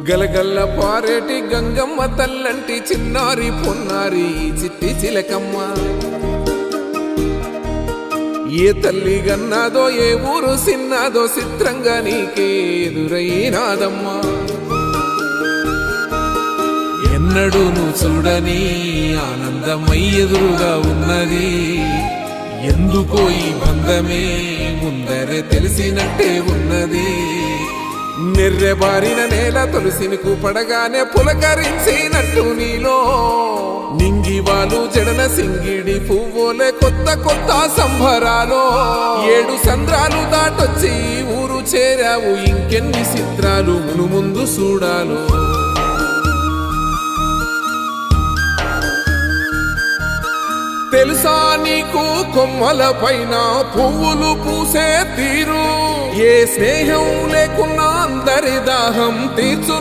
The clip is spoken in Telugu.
గలగల్ల పారేటి గంగమ్మ తల్లంటి చిన్నారి పొన్నారి చిట్టి చిలకమ్మ. ఏ తల్లి గన్నాదో ఏ ఊరు సిన్నాదో చిత్రంగా నీకే ఎదురైనాదమ్మా. ఎన్నడూ నువ్వు చూడని ఆనందమై ఎదురుగా ఉన్నది. ఎందుకో ఈ బంధమే ముందరే తెలిసినట్టే ఉన్నది. నెర్రెబారిన నేల తులసిని పడగానే పులకరించినట్టు నీలో నింగివాలు జడన సింగిడి పువ్వులే కొత్త కొత్త సంబరాలో. 7 సంద్రాలు దాటొచ్చి ఊరు చేరావు, ఇంకెన్ని చిత్రాలు మును ముందు చూడాలో. తెలుసా నీకు కొమ్మల పైన పువ్వులు పూసే తీరు, ఏ స్నేహం లేకున్నా అందరి దాహం తీర్చు.